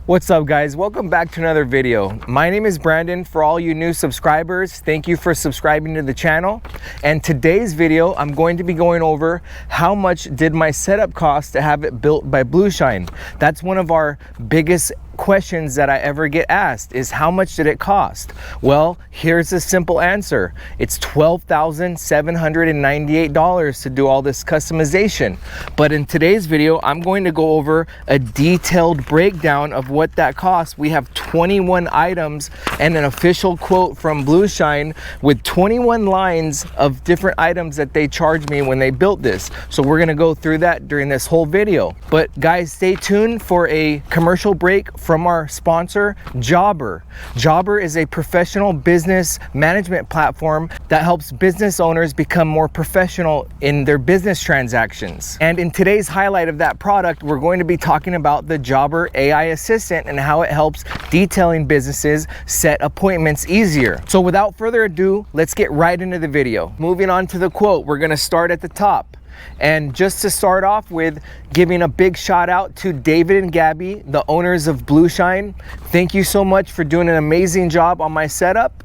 What's up guys, welcome back to another video. My name is Brandon. For all you new subscribers, thank you for subscribing to the channel. And today's video, I'm going to be going over how much did my setup cost to have it built by Blueshine. That's one of our biggest questions that I ever get asked is how much did it cost? Well, here's a simple answer. It's $12,798 to do all this customization. But in today's video, I'm going to go over a detailed breakdown of what that costs. We have 21 items and an official quote from Blueshine with 21 lines of different items that they charged me when they built this. So we're gonna go through that during this whole video. But guys, stay tuned for a commercial break from our sponsor, Jobber. Jobber is a professional business management platform that helps business owners become more professional in their business transactions. And in today's highlight of that product, we're going to be talking about the Jobber AI Assistant and how it helps detailing businesses set appointments easier. So without further ado, let's get right into the video. Moving on to the quote, we're gonna start at the top. And just to start off with, giving a big shout out to David and Gabby, the owners of Blueshine. Thank you so much for doing an amazing job on my setup.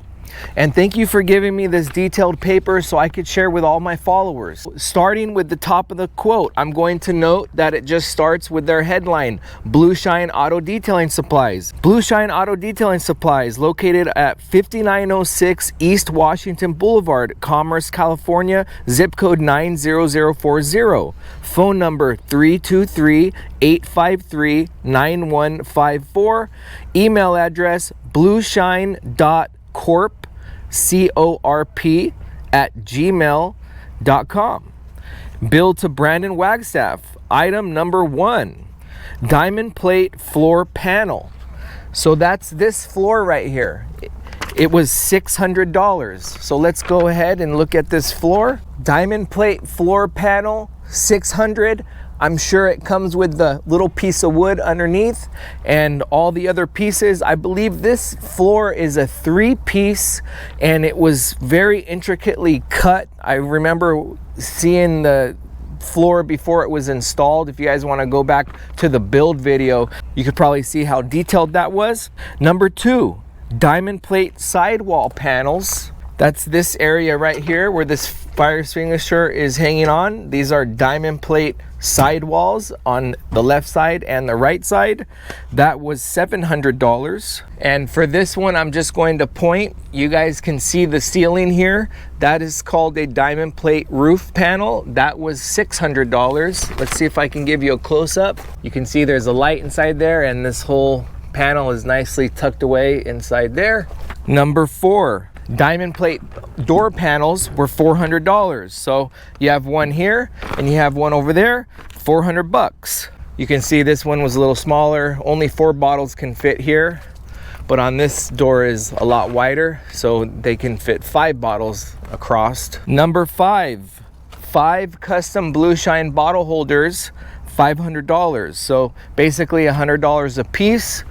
And thank you for giving me this detailed paper so I could share with all my followers. Starting with the top of the quote, I'm going to note that it just starts with their headline, Blueshine Auto Detailing Supplies. Blueshine Auto Detailing Supplies, located at 5906 East Washington Boulevard, Commerce, California, zip code 90040. Phone number 323-853-9154. Email address blueshine.corp corp@gmail.com. Bill to Brandon Wagstaff. Item number 1, diamond plate floor panel. So that's this floor right here. It was $600. So let's go ahead and look at this floor. Diamond plate floor panel, $600. I'm sure it comes with the little piece of wood underneath and all the other pieces. I believe this floor is a 3-piece and it was very intricately cut. I remember seeing the floor before it was installed. If you guys want to go back to the build video, you could probably see how detailed that was. Number 2, diamond plate sidewall panels. That's this area right here where this fire extinguisher is hanging on. These are diamond plate sidewalls on the left side and the right side. That was $700. And for this one, I'm just going to point. You guys can see the ceiling here. That is called a diamond plate roof panel. That was $600. Let's see if I can give you a close-up. You can see there's a light inside there and this whole panel is nicely tucked away inside there. Number 4, diamond plate door panels were $400. So you have one here and you have one over there, $400. You can see this one was a little smaller. Only 4 bottles can fit here, but on this door is a lot wider, so they can fit 5 bottles across. Number 5, 5 custom Blueshine bottle holders, $500. So basically $100 a piece.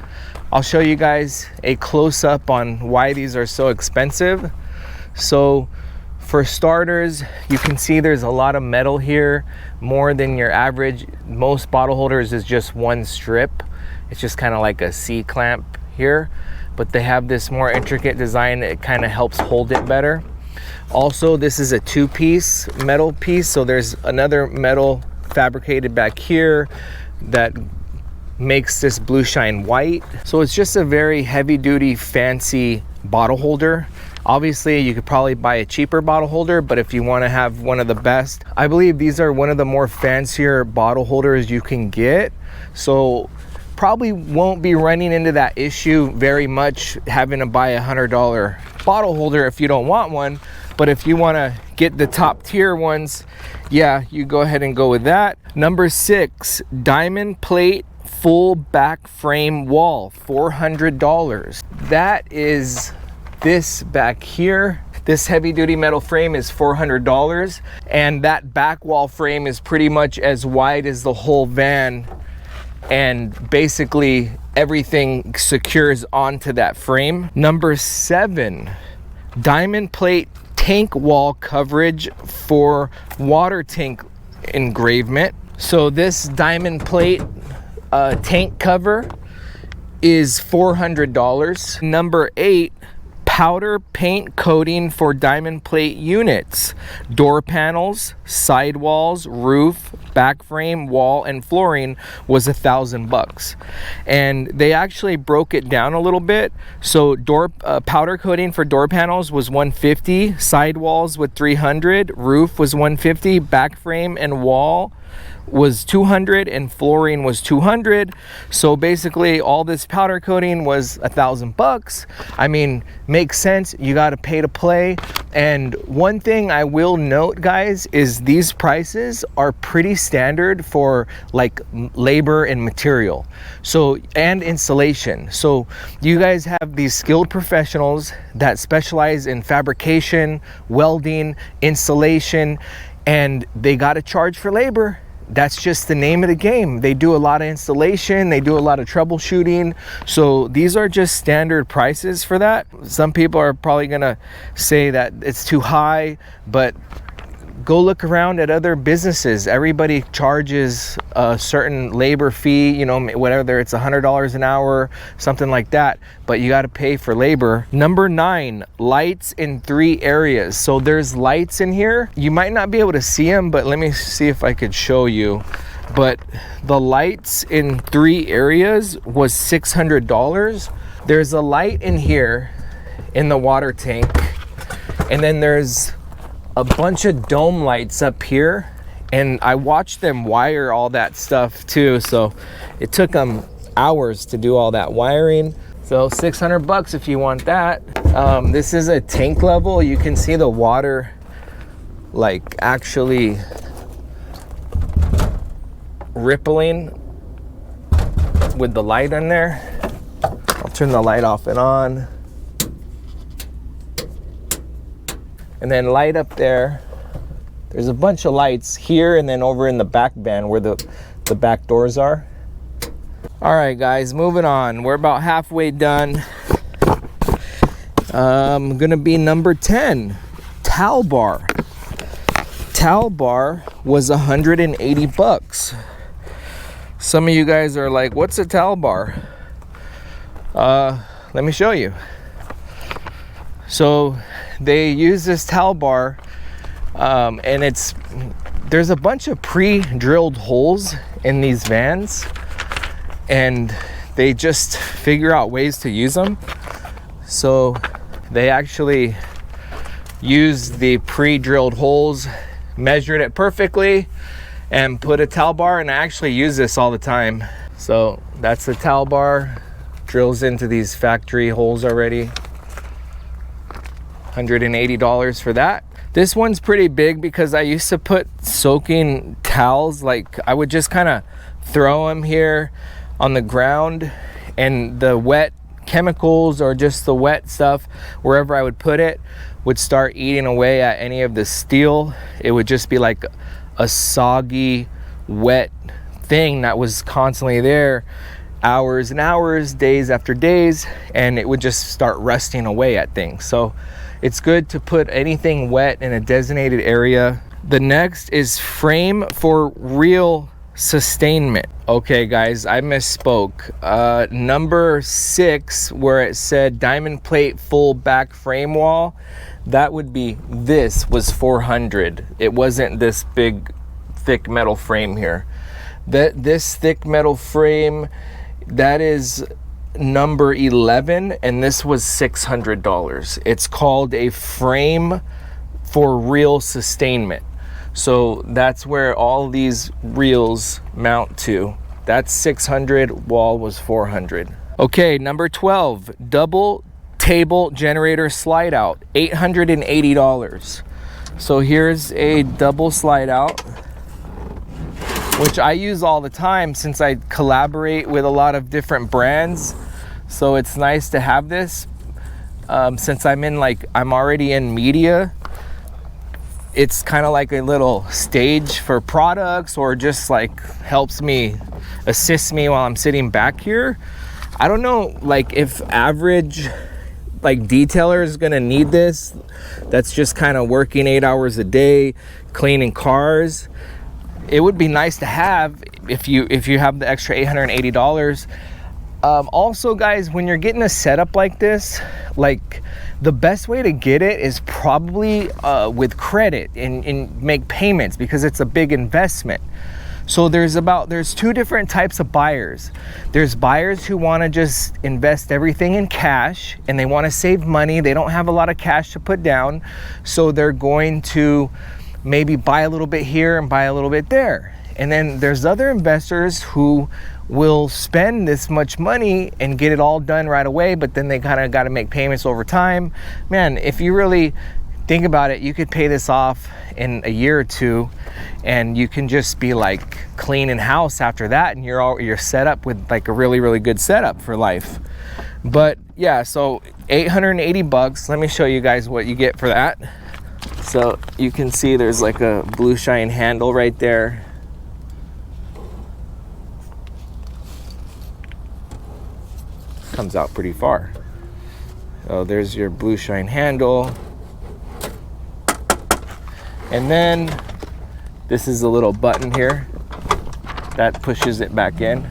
I'll show you guys a close-up on why these are so expensive. So for starters, you can see there's a lot of metal here, more than your average. Most bottle holders is just one strip. It's just kind of like a C-clamp here, but they have this more intricate design that kind of helps hold it better. Also, this is a 2-piece metal piece, so there's another metal fabricated back here that makes this Blueshine white. So it's just a very heavy duty fancy bottle holder. Obviously you could probably buy a cheaper bottle holder, but if you want to have one of the best, I believe these are one of the more fancier bottle holders you can get. So probably won't be running into that issue very much having to buy $100 bottle holder if you don't want one. But if you want to get the top tier ones, yeah, you go ahead and go with that. Number 6, diamond plate full back frame wall, $400. That is this back here. This heavy duty metal frame is $400, and that back wall frame is pretty much as wide as the whole van, and basically everything secures onto that frame. Number 7, diamond plate tank wall coverage for water tank engravement. So this diamond plate tank cover is $400. Number 8, powder paint coating for diamond plate units, door panels, sidewalls, roof, back frame, wall, and flooring was $1,000. And they actually broke it down a little bit. So powder coating for door panels was $150, sidewalls with $300, roof was $150, back frame and wall was $200, and flooring was $200. So basically all this powder coating was $1,000. I mean, makes sense. You got to pay to play. And one thing I will note, guys, is these prices are pretty standard for like labor and material, so, and installation. So you guys have these skilled professionals that specialize in fabrication, welding, installation, and they got to charge for labor. That's just the name of the game. They do a lot of installation, they do a lot of troubleshooting. So these are just standard prices for that. Some people are probably gonna say that it's too high, but go look around at other businesses. Everybody charges a certain labor fee, you know, whether it's $100 an hour, something like that, but you got to pay for labor. Number 9, lights in 3 areas. So there's lights in here. You might not be able to see them, but let me see if I could show you. But the lights in 3 areas was $600. There's a light in here in the water tank, and then there's a bunch of dome lights up here, and I watched them wire all that stuff too, so it took them hours to do all that wiring. So $600 if you want that. This is a tank level. You can see the water like actually rippling with the light in there. I'll turn the light off and on. And then light up there. There's a bunch of lights here and then over in the back band where the back doors are. All right, guys, moving on. We're about halfway done. Gonna be number 10, towel bar. Towel bar was $180. Some of you guys are like, what's a towel bar? Let me show you. So they use this towel bar, and there's a bunch of pre-drilled holes in these vans, and they just figure out ways to use them. So they actually used the pre-drilled holes, measured it perfectly, and put a towel bar, and I actually use this all the time. So that's the towel bar, drills into these factory holes already. $180 for that. This one's pretty big because I used to put soaking towels, like I would just kind of throw them here on the ground, and the wet chemicals or just the wet stuff, wherever I would put it, would start eating away at any of the steel. It would just be like a soggy, wet thing that was constantly there, hours and hours, days after days, and it would just start rusting away at things. So it's good to put anything wet in a designated area. The next is frame for real sustainment. Okay, guys, I misspoke. Number 6, where it said diamond plate full back frame wall, that would be, this was $400. It wasn't this big thick metal frame here. This thick metal frame, that is number 11, and this was $600. It's called a frame for real sustainment. So that's where all these reels mount to. That's $600, wall was $400. Okay, number 12, double table generator slide out, $880. So here's a double slide out, which I use all the time since I collaborate with a lot of different brands. So it's nice to have this. Since I'm already in media, it's kind of like a little stage for products, or just like assists me while I'm sitting back here. I don't know, like if average like detailer is gonna need this, that's just kind of working 8 hours a day, cleaning cars. It would be nice to have if you have the extra $880. Also guys, when you're getting a setup like this, like the best way to get it is probably with credit and make payments, because it's a big investment. So there's two different types of buyers. There's buyers who want to just invest everything in cash and they want to save money. They don't have a lot of cash to put down, so they're going to maybe buy a little bit here and buy a little bit there. And then there's other investors who will spend this much money and get it all done right away, but then they kind of got to make payments over time. Man, if you really think about it, you could pay this off in a year or two, and you can just be like cleaning house after that, and you're set up with like a really, really good setup for life. But yeah, so 880 bucks. Let me show you guys what you get for that. So you can see there's like a blue shine handle right there. Comes out pretty far. So there's your blue shine handle. And then this is a little button here that pushes it back in.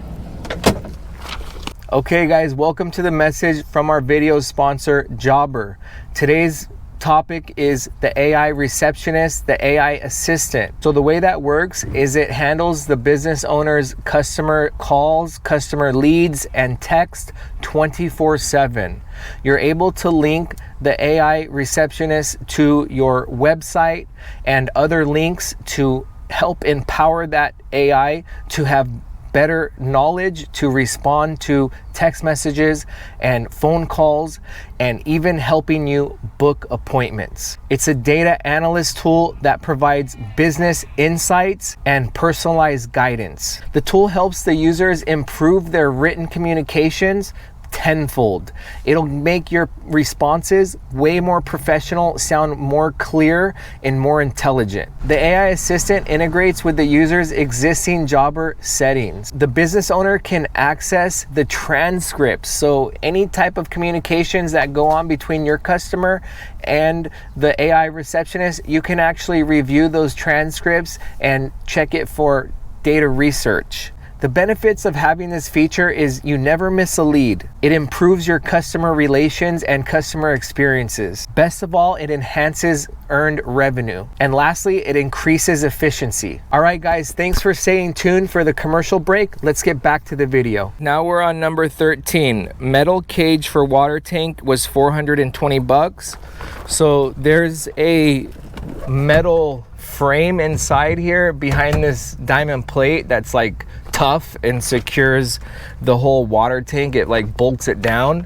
Okay guys, welcome to the message from our video sponsor, Jobber. Today's topic is the AI receptionist, the AI assistant. So the way that works is it handles the business owner's customer calls, customer leads, and text 24/7. You're able to link the AI receptionist to your website and other links to help empower that AI to have better knowledge to respond to text messages and phone calls, and even helping you book appointments. It's a data analyst tool that provides business insights and personalized guidance. The tool helps the users improve their written communications tenfold. It'll make your responses way more professional, sound more clear, and more intelligent. The AI assistant integrates with the user's existing Jobber settings. The business owner can access the transcripts, so any type of communications that go on between your customer and the AI receptionist, you can actually review those transcripts and check it for data research. The benefits of having this feature is you never miss a lead. It improves your customer relations and customer experiences. Best of all, it enhances earned revenue. And lastly, it increases efficiency. All right, guys, thanks for staying tuned for the commercial break. Let's get back to the video. Now we're on number 13. Metal cage for water tank was 420 bucks. So there's a metal frame inside here behind this diamond plate that's like tough and secures the whole water tank. It like bolts it down.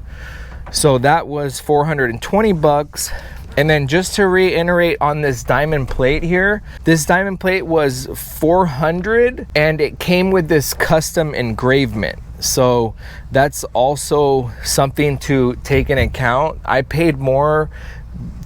So that was 420 bucks. And then just to reiterate on this diamond plate here, this diamond plate was 400 and it came with this custom engravement. So that's also something to take in account. I paid more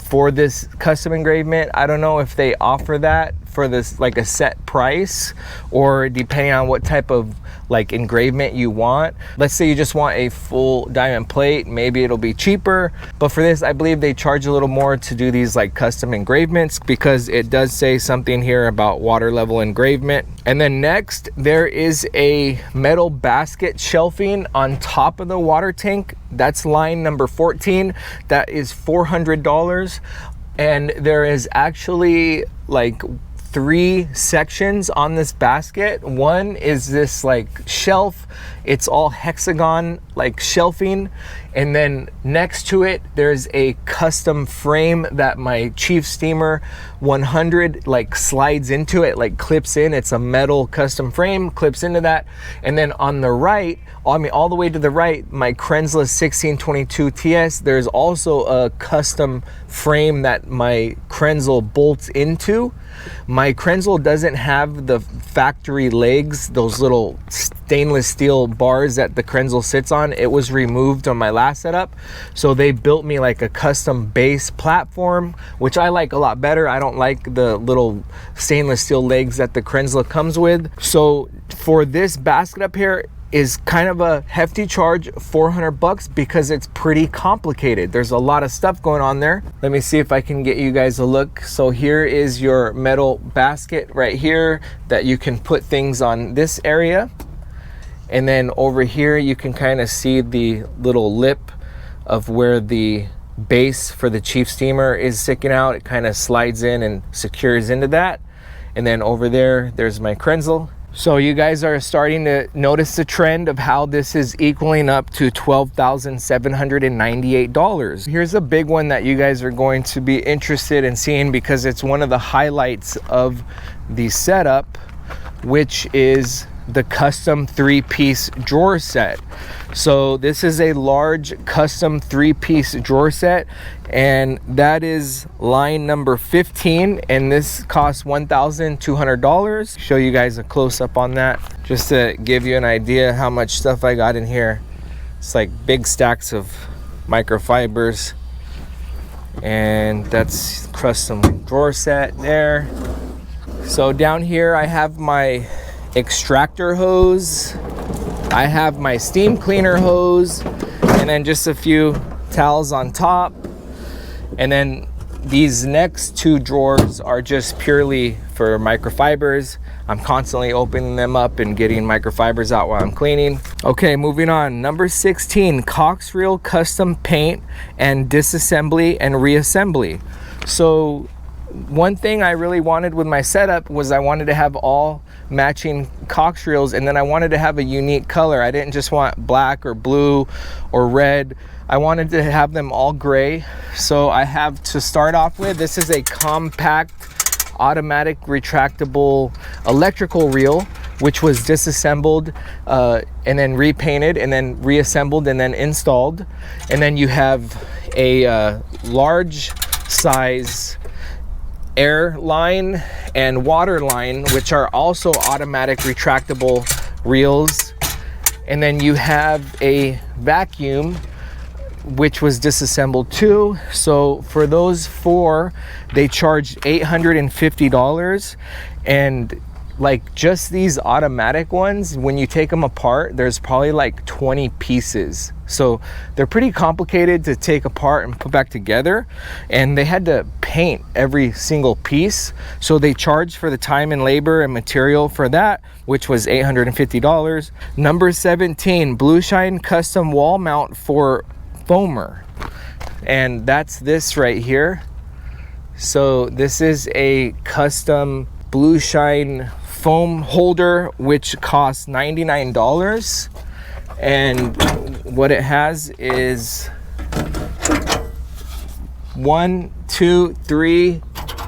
for this custom engravement. I don't know if they offer that for this like a set price, or depending on what type of like engravement you want. Let's say you just want a full diamond plate, maybe it'll be cheaper, but for this I believe they charge a little more to do these like custom engravements, because it does say something here about water level engravement. And then next there is a metal basket shelving on top of the water tank. That's line number 14. That is $400. And there is actually like 3 sections on this basket. One is this like shelf, it's all hexagon like shelving, and then next to it there's a custom frame that my Chief Steamer 100 like slides into it, like clips in. It's a metal custom frame, clips into that. And then on the right, all the way to the right, my Krenzla 1622 TS, there's also a custom frame that my Krenzl bolts into. My Krenzl doesn't have the factory legs, those little stainless steel bars that the Krenzl sits on. It was removed on my last setup, so they built me like a custom base platform, which I like a lot better. I don't like the little stainless steel legs that the Krenzl comes with. So for this basket up here is kind of a hefty charge, 400 bucks, because it's pretty complicated. There's a lot of stuff going on there. Let me see if I can get you guys a look. So here is your metal basket right here that you can put things on this area. And then over here, you can kind of see the little lip of where the base for the Chief steamer is sticking out. It kind of slides in and secures into that. And then over there, there's my Krenzel. So you guys are starting to notice the trend of how this is equaling up to $12,798. Here's a big one that you guys are going to be interested in seeing because it's one of the highlights of the setup, which is the custom 3-piece drawer set. So this is a large custom 3-piece drawer set, and that is line number 15, and this costs $1,200. Show you guys a close-up on that just to give you an idea how much stuff I got in here. It's like big stacks of microfibers, and that's custom drawer set there. So down here I have my extractor hose, I have my steam cleaner hose, and then just a few towels on top. And then these next two drawers are just purely for microfibers. I'm constantly opening them up and getting microfibers out while I'm cleaning. Okay, moving on. Number 16, Cox reel custom paint and disassembly and reassembly. So one thing I really wanted with my setup was I wanted to have all matching Cox reels, and then I wanted to have a unique color. I didn't just want black or blue or red. I wanted to have them all gray. So I have, to start off with, this is a compact automatic retractable electrical reel, which was disassembled and then repainted and then reassembled and then installed. And then you have a large size air line and water line, which are also automatic retractable reels. And then you have a vacuum, which was disassembled too. So for those four, they charged $850. And like just these automatic ones, when you take them apart, there's probably like 20 pieces. So they're pretty complicated to take apart and put back together. And they had to paint every single piece. So they charged for the time and labor and material for that, which was $850. Number 17, Blue Shine custom wall mount for foamer. And that's this right here. So this is a custom Blue Shine foam holder, which costs $99. And what it has is 1, 2, 3,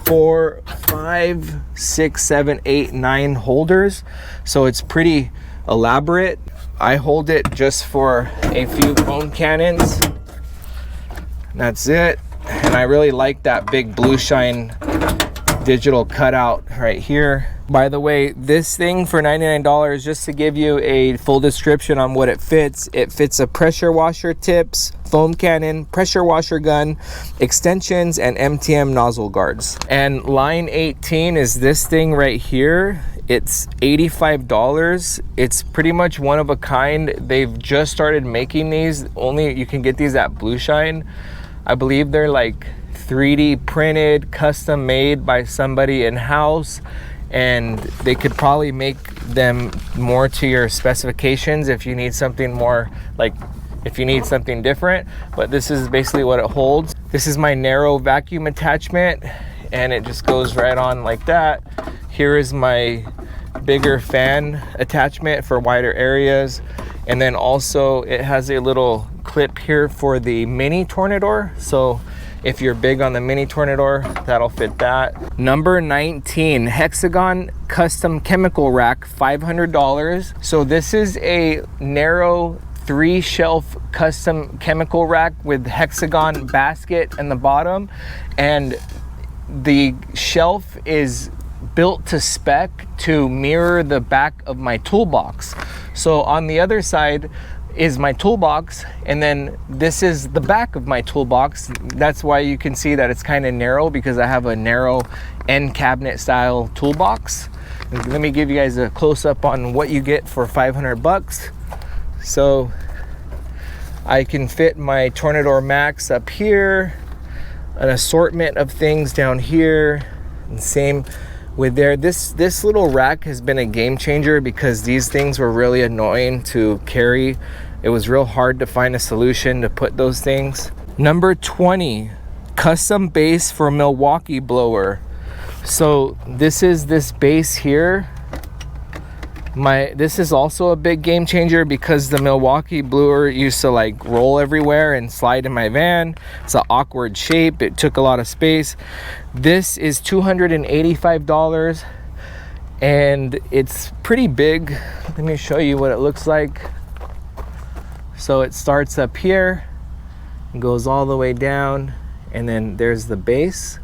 4, 5, 6, 7, 8, 9 holders. So it's pretty elaborate. I hold it just for a few foam cannons. That's it. And I really like that big Blue Shine digital cutout right here. By the way, this thing for $99, just to give you a full description on what it fits a pressure washer tips, foam cannon, pressure washer gun, extensions, and MTM nozzle guards. And line 18 is this thing right here. It's $85. It's pretty much one of a kind. They've just started making these. Only you can get these at Blue Shine. I believe they're like 3D printed, custom made by somebody in-house, and they could probably make them more to your specifications if you need something more, like if you need something different. But this is basically what it holds. This is my narrow vacuum attachment, and it just goes right on like that. Here is my bigger fan attachment for wider areas, and then also it has a little clip here for the mini Tornador. So if you're big on the mini Tornador, that'll fit that. Number 19, Hexagon custom chemical rack, $500. So this is a narrow 3-shelf custom chemical rack with hexagon basket in the bottom, and the shelf is built to spec to mirror the back of my toolbox. So on the other side is my toolbox, and then this is the back of my toolbox. That's why you can see that it's kind of narrow, because I have a narrow end cabinet style toolbox. Let me give you guys a close-up on what you get for $500. So I can fit my Tornador Max up here, an assortment of things down here, and same with there. This little rack has been a game changer because these things were really annoying to carry. It was real hard to find a solution to put those things. Number 20, custom base for Milwaukee blower. So this is this base here. This is also a big game changer because the Milwaukee blower used to like roll everywhere and slide in my van. It's an awkward shape. It took a lot of space. This is $285 and it's pretty big. Let me show you what it looks like. So it starts up here, goes all the way down, and then there's the base.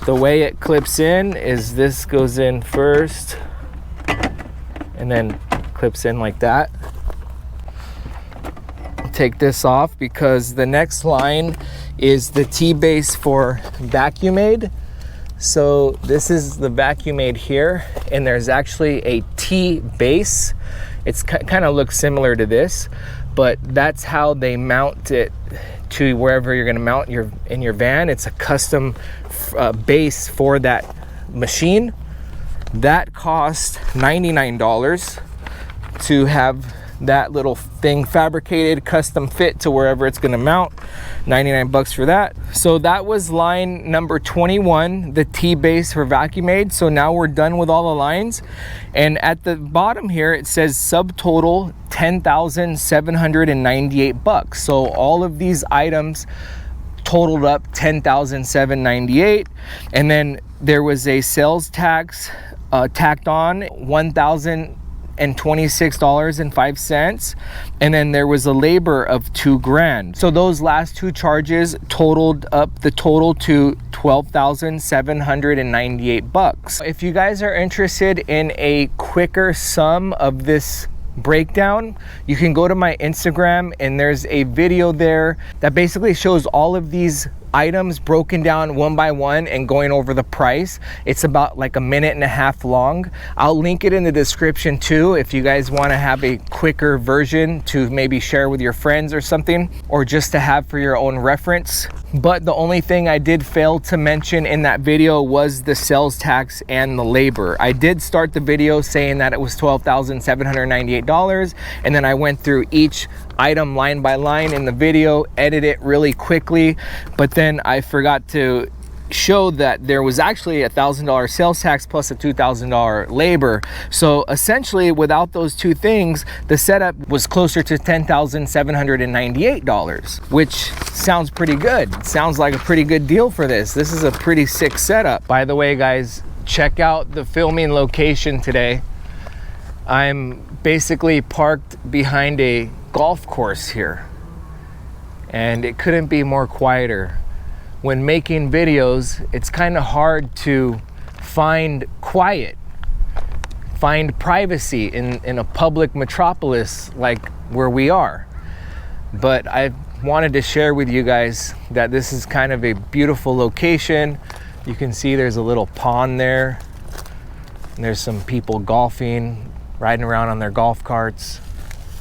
The way it clips in is this goes in first and then clips in like that. Take this off because the next line is the T-base for Vacuum Aid. So this is the Vacuum Aid here, and there's actually a T-base. It's kind of looks similar to this, but that's how they mount it to wherever you're going to mount in your van. It's a custom base for that machine. That cost $99 to have that little thing fabricated, custom fit to wherever it's going to mount. 99 bucks for that. So that was line number 21, the T-base for Vacuum Aid. So now we're done with all the lines, and at the bottom here it says subtotal $10,798. So all of these items totaled up $10,798, and then there was a sales tax tacked on $1,026.05, and then there was a labor of $2,000. So those last two charges totaled up the total to $12,798. If you guys are interested in a quicker sum of this breakdown, you can go to my Instagram, and there's a video there that basically shows all of these items broken down one by one and going over the price. It's about like a minute and a half long. I'll link it in the description too if you guys want to have a quicker version to maybe share with your friends or something, or just to have for your own reference. But the only thing I did fail to mention in that video was the sales tax and the labor. I did start the video saying that it was $12,798, and then I went through each item line by line in the video, edit it really quickly, but then I forgot to show that there was actually a $1,000 sales tax plus a $2,000 labor. So essentially, without those two things, the setup was closer to $10,798, which sounds pretty good. It sounds like a pretty good deal for this. This is a pretty sick setup. By the way, guys, check out the filming location today. I'm basically parked behind a golf course here, and it couldn't be more quieter. When making videos, it's kind of hard to find quiet, find privacy in a public metropolis like where we are. But I wanted to share with you guys that this is kind of a beautiful location. You can see there's a little pond there, and there's some people golfing, riding around on their golf carts.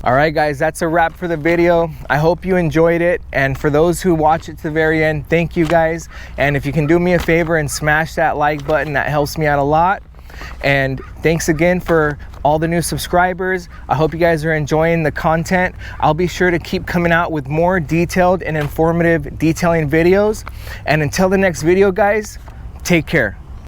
All right, guys, that's a wrap for the video. I hope you enjoyed it. And for those who watch it to the very end, thank you guys. And if you can do me a favor and smash that like button, that helps me out a lot. And thanks again for all the new subscribers. I hope you guys are enjoying the content. I'll be sure to keep coming out with more detailed and informative detailing videos. And until the next video, guys, take care.